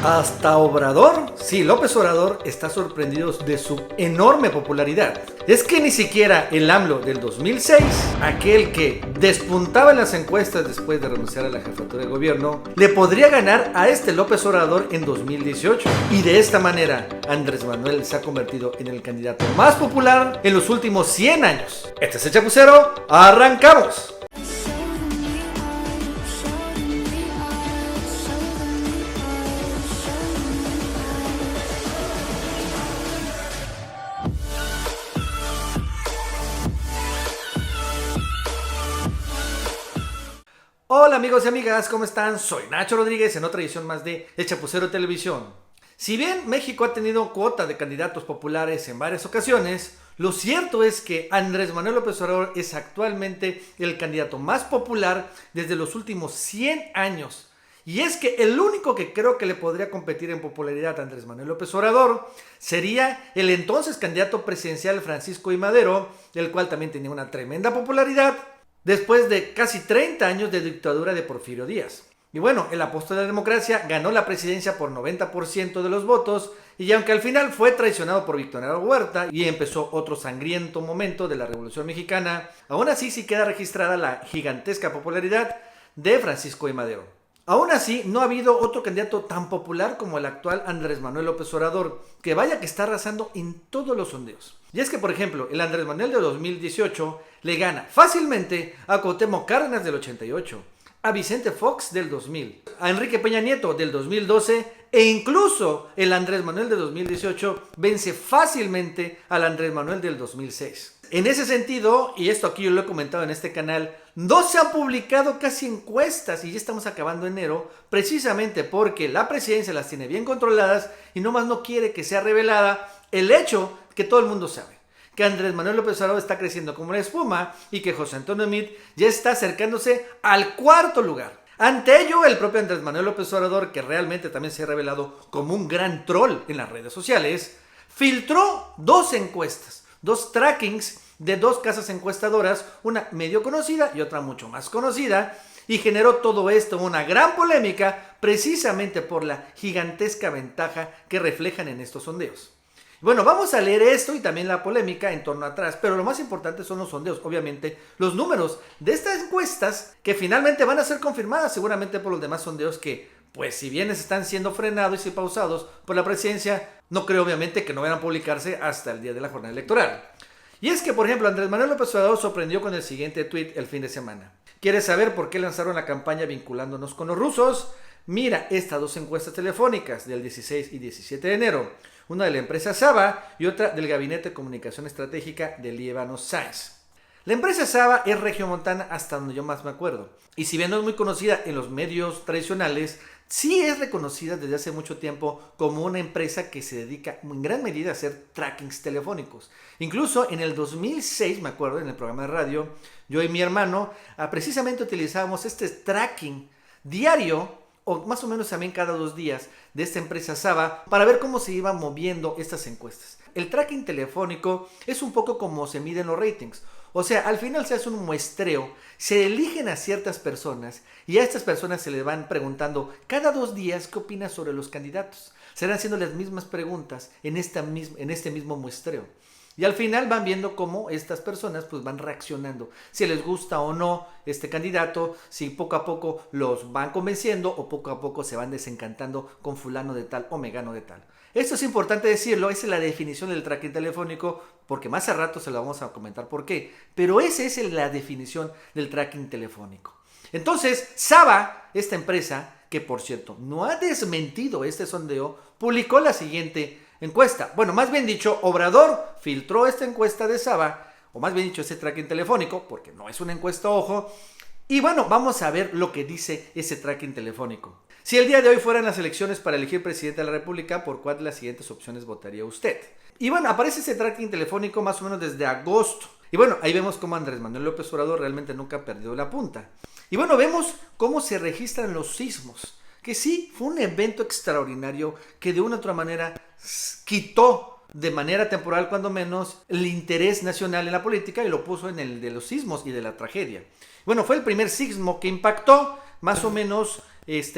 Hasta Obrador, sí, López Obrador está sorprendido de su enorme popularidad. Es que ni siquiera el AMLO del 2006, aquel que despuntaba en las encuestas después de renunciar a la jefatura de gobierno, le podría ganar a este López Obrador en 2018. Y de esta manera, Andrés Manuel se ha convertido en el candidato más popular en los últimos 100 años. Este es el Chapucero, ¡arrancamos! Hola amigos y amigas, ¿cómo están? Soy Nacho Rodríguez en otra edición más de El Chapucero Televisión. Si bien México ha tenido cuota de candidatos populares en varias ocasiones, lo cierto es que Andrés Manuel López Obrador es actualmente el candidato más popular desde los últimos 100 años. Y es que el único que creo que le podría competir en popularidad a Andrés Manuel López Obrador sería el entonces candidato presidencial Francisco I. Madero, el cual también tenía una tremenda popularidad después de casi 30 años de dictadura de Porfirio Díaz. Y bueno, el apóstol de la democracia ganó la presidencia por 90% de los votos, y aunque al final fue traicionado por Victoriano Huerta y empezó otro sangriento momento de la Revolución Mexicana, aún así sí queda registrada la gigantesca popularidad de Francisco I. Madero. Aún así, no ha habido otro candidato tan popular como el actual Andrés Manuel López Obrador, que vaya que está arrasando en todos los sondeos. Y es que, por ejemplo, el Andrés Manuel de 2018 le gana fácilmente a Cuauhtémoc Cárdenas del 88, a Vicente Fox del 2000, a Enrique Peña Nieto del 2012 e incluso el Andrés Manuel de 2018 vence fácilmente al Andrés Manuel del 2006. En ese sentido, y esto aquí yo lo he comentado en este canal, no se han publicado casi encuestas y ya estamos acabando enero, precisamente porque la presidencia las tiene bien controladas y nomás no quiere que sea revelada el hecho que todo el mundo sabe, que Andrés Manuel López Obrador está creciendo como una espuma y que José Antonio Meade ya está acercándose al cuarto lugar. Ante ello, el propio Andrés Manuel López Obrador, que realmente también se ha revelado como un gran troll en las redes sociales, filtró dos encuestas, dos trackings de dos casas encuestadoras, una medio conocida y otra mucho más conocida, y generó todo esto una gran polémica precisamente por la gigantesca ventaja que reflejan en estos sondeos. Bueno, vamos a leer esto y también la polémica en torno atrás, pero lo más importante son los sondeos, obviamente, los números de estas encuestas que finalmente van a ser confirmadas seguramente por los demás sondeos que, pues si bien están siendo frenados y pausados por la presidencia, no creo obviamente que no vayan a publicarse hasta el día de la jornada electoral. Y es que, por ejemplo, Andrés Manuel López Obrador sorprendió con el siguiente tweet el fin de semana. ¿Quieres saber por qué lanzaron la campaña vinculándonos con los rusos? Mira estas dos encuestas telefónicas del 16 y 17 de enero. Una de la empresa Saba y otra del Gabinete de Comunicación Estratégica de Líbano Sáenz. La empresa Saba es regiomontana hasta donde yo más me acuerdo. Y si bien no es muy conocida en los medios tradicionales, sí es reconocida desde hace mucho tiempo como una empresa que se dedica en gran medida a hacer trackings telefónicos. Incluso en el 2006, me acuerdo, en el programa de radio, yo y mi hermano precisamente utilizábamos este tracking diario, o más o menos también cada 2 días, de esta empresa Saba, para ver cómo se iban moviendo estas encuestas. El tracking telefónico es un poco como se miden los ratings. O sea, al final se hace un muestreo, se eligen a ciertas personas y a estas personas se les van preguntando cada 2 días qué opinas sobre los candidatos. Serán haciendo las mismas preguntas en este mismo muestreo. Y al final van viendo cómo estas personas pues van reaccionando, si les gusta o no este candidato, si poco a poco los van convenciendo o poco a poco se van desencantando con fulano de tal o megano de tal. Esto es importante decirlo, esa es la definición del tracking telefónico, porque más a rato se lo vamos a comentar por qué, pero esa es la definición del tracking telefónico. Entonces, Saba, esta empresa, que por cierto no ha desmentido este sondeo, publicó la siguiente encuesta. Bueno, más bien dicho, Obrador filtró esta encuesta de Saba, o más bien dicho, ese tracking telefónico, porque no es una encuesta, ojo. Y bueno, vamos a ver lo que dice ese tracking telefónico. Si el día de hoy fueran las elecciones para elegir presidente de la República, ¿por cuál de las siguientes opciones votaría usted? Y bueno, aparece ese tracking telefónico más o menos desde agosto. Y bueno, ahí vemos cómo Andrés Manuel López Obrador realmente nunca ha perdido la punta. Y bueno, vemos cómo se registran los sismos. Que sí, fue un evento extraordinario que de una u otra manera quitó de manera temporal, cuando menos, el interés nacional en la política y lo puso en el de los sismos y de la tragedia. Bueno, fue el primer sismo que impactó, más o menos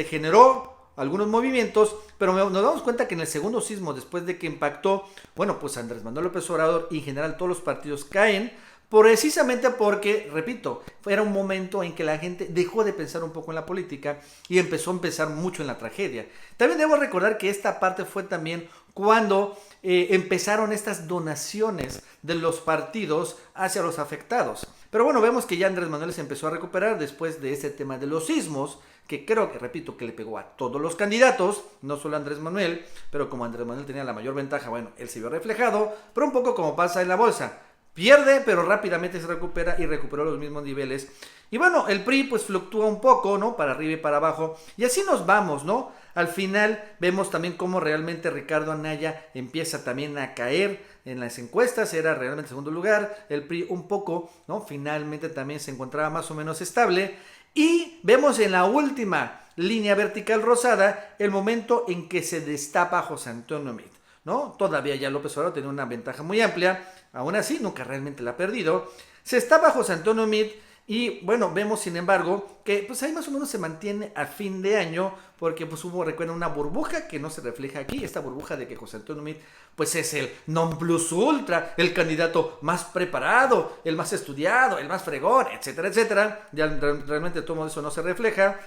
generó algunos movimientos, pero nos damos cuenta que en el segundo sismo, después de que impactó, bueno, pues Andrés Manuel López Obrador y en general todos los partidos caen, precisamente porque, repito, era un momento en que la gente dejó de pensar un poco en la política y empezó a pensar mucho en la tragedia. También debo recordar que esta parte fue también cuando empezaron estas donaciones de los partidos hacia los afectados. Pero bueno, vemos que ya Andrés Manuel se empezó a recuperar después de este tema de los sismos, que creo que, repito, que le pegó a todos los candidatos, no solo a Andrés Manuel, pero como Andrés Manuel tenía la mayor ventaja, bueno, él se vio reflejado, pero un poco como pasa en la bolsa. Pierde, pero rápidamente se recupera y recuperó los mismos niveles. Y bueno, el PRI pues fluctúa un poco, ¿no? Para arriba y para abajo. Y así nos vamos, ¿no? Al final vemos también cómo realmente Ricardo Anaya empieza también a caer en las encuestas. Era realmente segundo lugar. El PRI un poco, ¿no? Finalmente también se encontraba más o menos estable. Y vemos en la última línea vertical rosada el momento en que se destapa José Antonio Meade, ¿no? Todavía ya López Obrador tenía una ventaja muy amplia, aún así nunca realmente la ha perdido. Se está José Antonio Meade y bueno, vemos sin embargo que pues ahí más o menos se mantiene a fin de año, porque pues hubo, recuerden, una burbuja que no se refleja aquí, esta burbuja de que José Antonio Meade pues es el non plus ultra, el candidato más preparado, el más estudiado, el más fregón, etcétera, etcétera. Ya realmente todo eso no se refleja.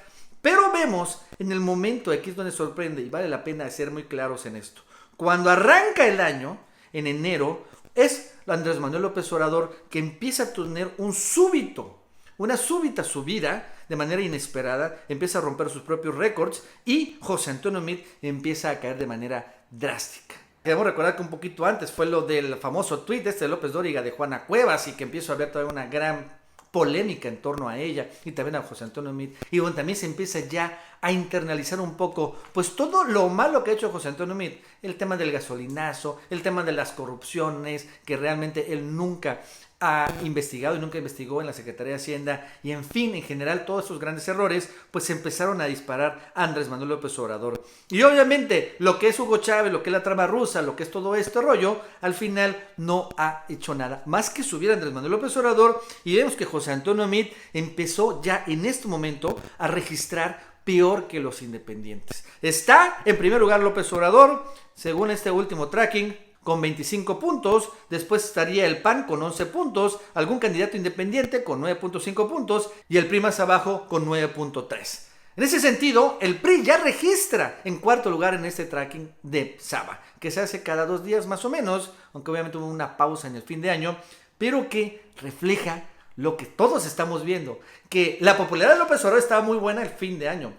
Pero vemos en el momento, aquí es donde sorprende y vale la pena ser muy claros en esto. Cuando arranca el año, en enero, es Andrés Manuel López Obrador que empieza a tener una súbita subida de manera inesperada, empieza a romper sus propios récords y José Antonio Meade empieza a caer de manera drástica. Debemos recordar que un poquito antes fue lo del famoso tuit de López Dóriga de Juana Cuevas y que empieza a haber todavía una gran polémica en torno a ella y también a José Antonio Meade, y bueno, también se empieza ya a internalizar un poco pues todo lo malo que ha hecho José Antonio Meade, el tema del gasolinazo, el tema de las corrupciones que realmente él nunca ha investigado y nunca investigó en la Secretaría de Hacienda, y en fin, en general todos esos grandes errores pues se empezaron a disparar a Andrés Manuel López Obrador. Y obviamente lo que es Hugo Chávez, lo que es la trama rusa, lo que es todo este rollo, al final no ha hecho nada más que subir a Andrés Manuel López Obrador, y vemos que José Antonio Meade empezó ya en este momento a registrar peor que los independientes. Está en primer lugar López Obrador, según este último tracking, con 25 puntos, después estaría el PAN con 11 puntos, algún candidato independiente con 9.5 puntos y el PRI más abajo con 9.3. En ese sentido, el PRI ya registra en cuarto lugar en este tracking de Saba, que se hace cada 2 días más o menos, aunque obviamente hubo una pausa en el fin de año, pero que refleja lo que todos estamos viendo, que la popularidad de López Obrador estaba muy buena el fin de año,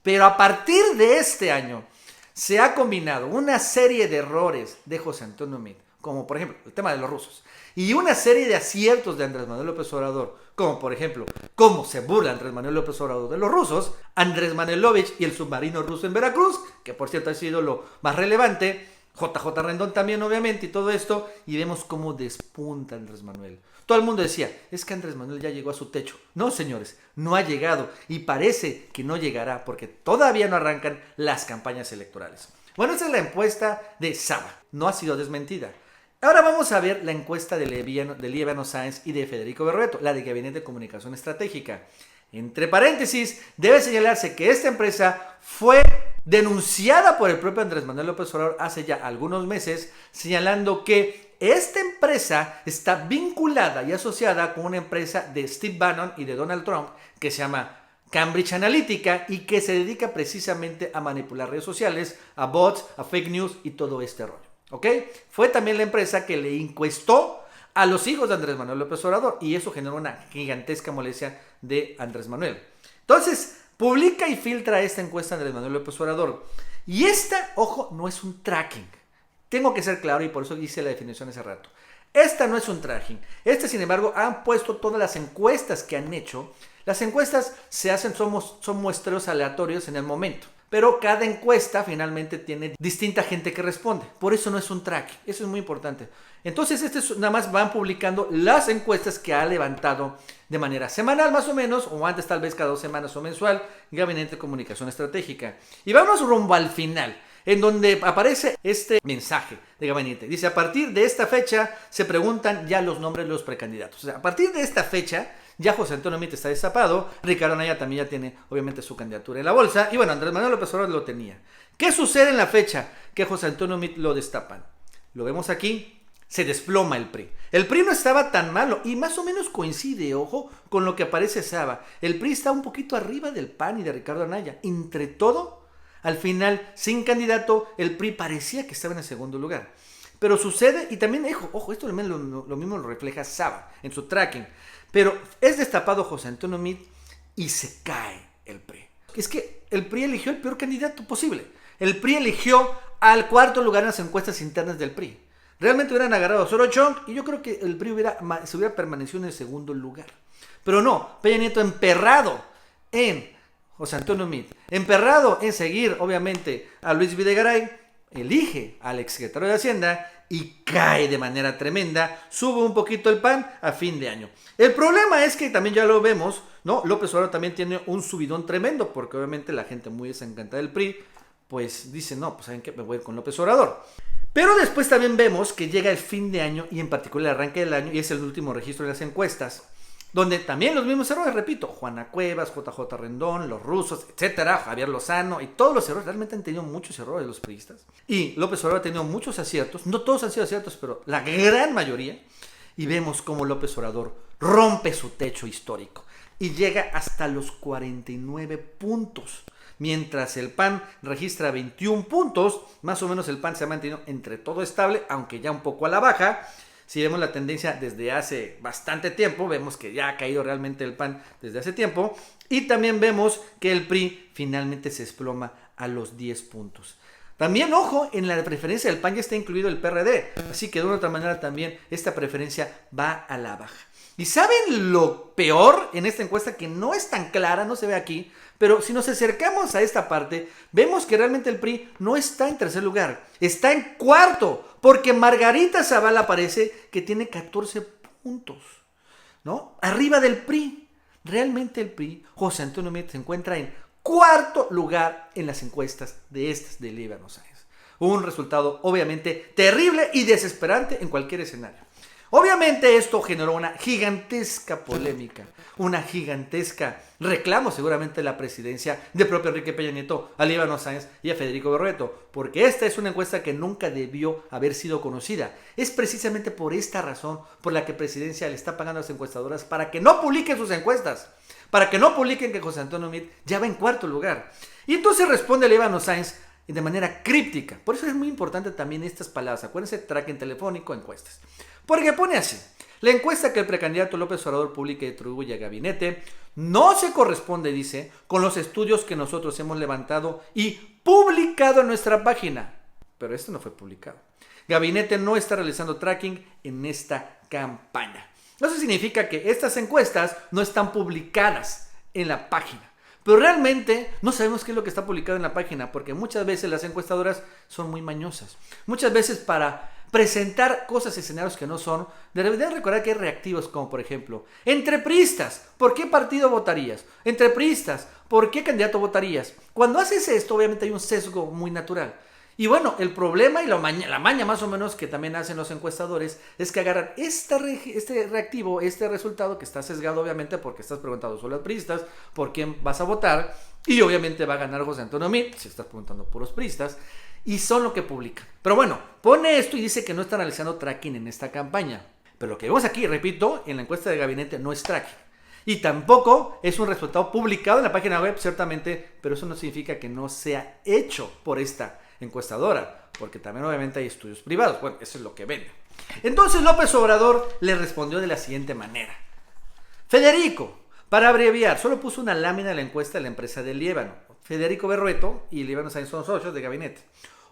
pero a partir de este año se ha combinado una serie de errores de José Antonio Meade, como por ejemplo el tema de los rusos, y una serie de aciertos de Andrés Manuel López Obrador, como por ejemplo cómo se burla Andrés Manuel López Obrador de los rusos, Andrés Manuelovich y el submarino ruso en Veracruz, que por cierto ha sido lo más relevante, JJ Rendón también obviamente y todo esto, y vemos cómo despunta Andrés Manuel. Todo el mundo decía, es que Andrés Manuel ya llegó a su techo. No, señores, no ha llegado y parece que no llegará porque todavía no arrancan las campañas electorales. Bueno, esta es la encuesta de Saba, no ha sido desmentida. Ahora vamos a ver la encuesta de Líbano Sáenz y de Federico Berrueto, la de Gabinete de Comunicación Estratégica. Entre paréntesis, debe señalarse que esta empresa fue denunciada por el propio Andrés Manuel López Obrador hace ya algunos meses, señalando que esta empresa está vinculada y asociada con una empresa de Steve Bannon y de Donald Trump que se llama Cambridge Analytica y que se dedica precisamente a manipular redes sociales, a bots, a fake news y todo este rollo. ¿Ok? Fue también la empresa que le encuestó a los hijos de Andrés Manuel López Obrador y eso generó una gigantesca molestia de Andrés Manuel. Entonces, publica y filtra esta encuesta de Andrés Manuel López Obrador. Y esta, ojo, no es un tracking. Tengo que ser claro y por eso hice la definición hace rato. Esta no es un tracking. Sin embargo, han puesto todas las encuestas que han hecho. Las encuestas se hacen, son muestreos aleatorios en el momento. Pero cada encuesta finalmente tiene distinta gente que responde. Por eso no es un tracking. Eso es muy importante. Entonces, nada más van publicando las encuestas que ha levantado de manera semanal más o menos, o antes tal vez cada 2 semanas o mensual, Gabinete de Comunicación Estratégica. Y vamos rumbo al final, en donde aparece este mensaje de Gabinete. Dice, a partir de esta fecha se preguntan ya los nombres de los precandidatos. O sea, a partir de esta fecha Ya José Antonio Meade está destapado, Ricardo Anaya también ya tiene obviamente su candidatura en la bolsa, y bueno, Andrés Manuel López Obrador lo tenía. ¿Qué sucede en la fecha que José Antonio Meade lo destapan? Lo vemos aquí, se desploma el PRI. El PRI no estaba tan malo y más o menos coincide, ojo, con lo que aparece Saba. El PRI está un poquito arriba del PAN y de Ricardo Anaya. Entre todo, al final, sin candidato, el PRI parecía que estaba en el segundo lugar. Pero sucede, y también, ojo, esto lo mismo lo refleja Saba en su tracking. Pero es destapado José Antonio Meade y se cae el PRI. Es que el PRI eligió el peor candidato posible. El PRI eligió al cuarto lugar en las encuestas internas del PRI. Realmente hubieran agarrado a Soro Chong y yo creo que el PRI se hubiera permanecido en el segundo lugar. Pero no, Peña Nieto emperrado en José Antonio Meade, emperrado en seguir obviamente a Luis Videgaray, elige al exsecretario de Hacienda y cae de manera tremenda, sube un poquito el PAN a fin de año. El problema es que también ya lo vemos, ¿no? López Obrador también tiene un subidón tremendo, porque obviamente la gente muy desencantada del PRI, pues dice, no, pues ¿saben qué? Me voy a ir con López Obrador. Pero después también vemos que llega el fin de año y en particular el arranque del año y es el último registro de las encuestas, donde también los mismos errores, repito, Juana Cuevas, JJ Rendón, los rusos, etcétera, Javier Lozano y todos los errores, realmente han tenido muchos errores los priistas. Y López Obrador ha tenido muchos aciertos, no todos han sido aciertos, pero la gran mayoría. Y vemos cómo López Obrador rompe su techo histórico y llega hasta los 49 puntos. Mientras el PAN registra 21 puntos, más o menos el PAN se ha mantenido entre todo estable, aunque ya un poco a la baja. Si vemos la tendencia desde hace bastante tiempo, vemos que ya ha caído realmente el PAN desde hace tiempo. Y también vemos que el PRI finalmente se desploma a los 10 puntos. También, ojo, en la preferencia del PAN ya está incluido el PRD, así que de una u otra manera también esta preferencia va a la baja. ¿Y saben lo peor en esta encuesta? Que no es tan clara, no se ve aquí, pero si nos acercamos a esta parte, vemos que realmente el PRI no está en tercer lugar, está en cuarto, porque Margarita Zavala aparece que tiene 14 puntos, ¿no? Arriba del PRI. Realmente el PRI, José Antonio Meade, se encuentra en cuarto lugar en las encuestas de Líbano Sáenz. Un resultado obviamente terrible y desesperante en cualquier escenario. Obviamente esto generó una gigantesca polémica, una gigantesca reclamo seguramente de la presidencia de propio Enrique Peña Nieto a Líbano Sáenz y a Federico Berrueto, porque esta es una encuesta que nunca debió haber sido conocida. Es precisamente por esta razón por la que Presidencia le está pagando a las encuestadoras para que no publiquen sus encuestas, para que no publiquen que José Antonio Meade ya va en cuarto lugar. Y entonces responde Líbano Sáenz de manera críptica. Por eso es muy importante también estas palabras. Acuérdense, tracking telefónico, encuestas. Porque pone así: la encuesta que el precandidato López Obrador publica y atribuye a gabinete no se corresponde, dice, con los estudios que nosotros hemos levantado y publicado en nuestra página. Pero esto no fue publicado. Gabinete no está realizando tracking en esta campaña. Eso significa que estas encuestas no están publicadas en la página. Pero realmente no sabemos qué es lo que está publicado en la página, porque muchas veces las encuestadoras son muy mañosas. Muchas veces para presentar cosas, escenarios que no son, deben recordar que hay reactivos como por ejemplo, entre priistas, ¿por qué partido votarías? Entre priistas, ¿por qué candidato votarías? Cuando haces esto, obviamente hay un sesgo muy natural. Y bueno, el problema y la maña más o menos que también hacen los encuestadores es que agarran este reactivo, este resultado que está sesgado obviamente porque estás preguntando solo a priistas por quién vas a votar y obviamente va a ganar José Antonio Meade si estás preguntando puros priistas y son lo que publican. Pero bueno, pone esto y dice que no está analizando tracking en esta campaña. Pero lo que vemos aquí, repito, en la encuesta de gabinete no es tracking. Y tampoco es un resultado publicado en la página web, ciertamente, pero eso no significa que no sea hecho por esta encuestadora, porque también obviamente hay estudios privados. Bueno, eso es lo que vende. Entonces López Obrador le respondió de la siguiente manera: Federico, para abreviar, solo puso una lámina de la encuesta de la empresa de Líbano. Federico Berrueto y Líbano Sáenz son socios de gabinete.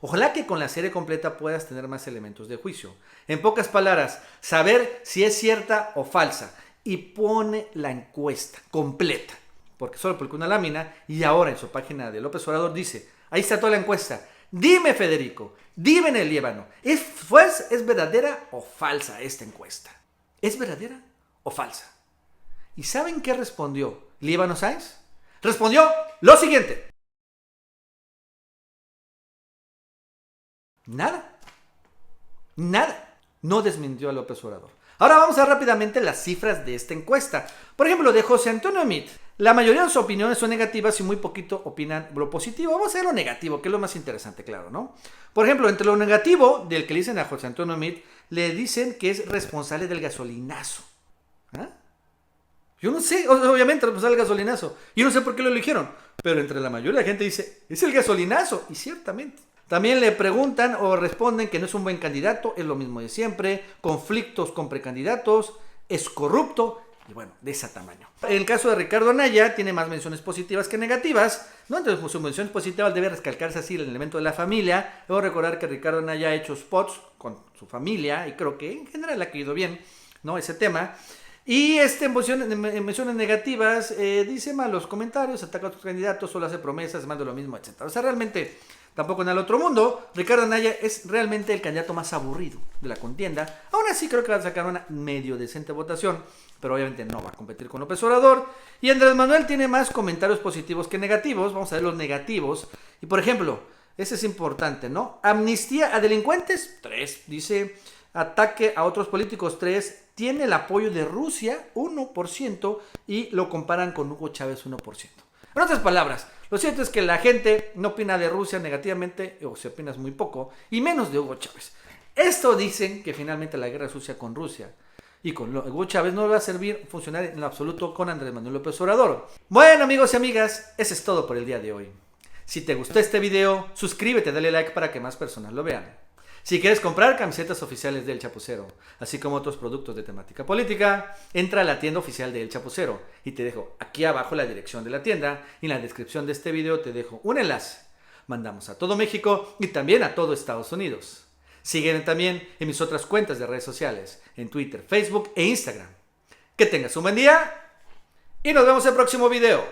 Ojalá que con la serie completa puedas tener más elementos de juicio. En pocas palabras, saber si es cierta o falsa. Y pone la encuesta completa, porque solo publicó una lámina y ahora en su página de López Obrador dice: ahí está toda la encuesta. Dime, Federico, dime en el Líbano, ¿es verdadera o falsa esta encuesta? ¿Es verdadera o falsa? ¿Y saben qué respondió Líbano Sáenz? Respondió lo siguiente: nada. No desmintió a López Obrador. Ahora vamos a ver rápidamente las cifras de esta encuesta. Por ejemplo, de José Antonio Meade. La mayoría de sus opiniones son negativas y muy poquito opinan lo positivo. Vamos a ver lo negativo, que es lo más interesante, claro, ¿no? Por ejemplo, entre lo negativo del que le dicen a José Antonio Meade, le dicen que es responsable del gasolinazo. ¿Ah? Yo no sé, obviamente responsable del gasolinazo. Yo no sé por qué lo eligieron, pero entre la mayoría de la gente dice, es el gasolinazo, y ciertamente. También le preguntan o responden que no es un buen candidato, es lo mismo de siempre, conflictos con precandidatos, es corrupto, y bueno, de ese tamaño. En el caso de Ricardo Anaya, tiene más menciones positivas que negativas, ¿no? Entonces, sus menciones positivas debe recalcarse así el elemento de la familia. Debo recordar que Ricardo Anaya ha hecho spots con su familia, y creo que en general le ha caído bien, ¿no? Ese tema. Y menciones negativas, dice malos comentarios, ataca a otros candidatos, solo hace promesas, manda lo mismo, etc. O sea, realmente tampoco en el otro mundo. Ricardo Anaya es realmente el candidato más aburrido de la contienda. Aún así creo que va a sacar una medio decente votación, pero obviamente no va a competir con López Obrador. Y Andrés Manuel tiene más comentarios positivos que negativos. Vamos a ver los negativos. Y por ejemplo, ese es importante, ¿no? Amnistía a delincuentes, 3, dice. Ataque a otros políticos, 3. Tiene el apoyo de Rusia, 1%, y lo comparan con Hugo Chávez, 1%. En otras palabras, lo cierto es que la gente no opina de Rusia negativamente, o se opina muy poco, y menos de Hugo Chávez. Esto dicen que finalmente la guerra sucia con Rusia y con Hugo Chávez no va a servir funcionar en lo absoluto con Andrés Manuel López Obrador. Bueno, amigos y amigas, eso es todo por el día de hoy. Si te gustó este video, suscríbete, dale like para que más personas lo vean. Si quieres comprar camisetas oficiales de El Chapucero, así como otros productos de temática política, entra a la tienda oficial de El Chapucero y te dejo aquí abajo la dirección de la tienda y en la descripción de este video te dejo un enlace. Mandamos a todo México y también a todo Estados Unidos. Sígueme también en mis otras cuentas de redes sociales, en Twitter, Facebook e Instagram. Que tengas un buen día y nos vemos en el próximo video.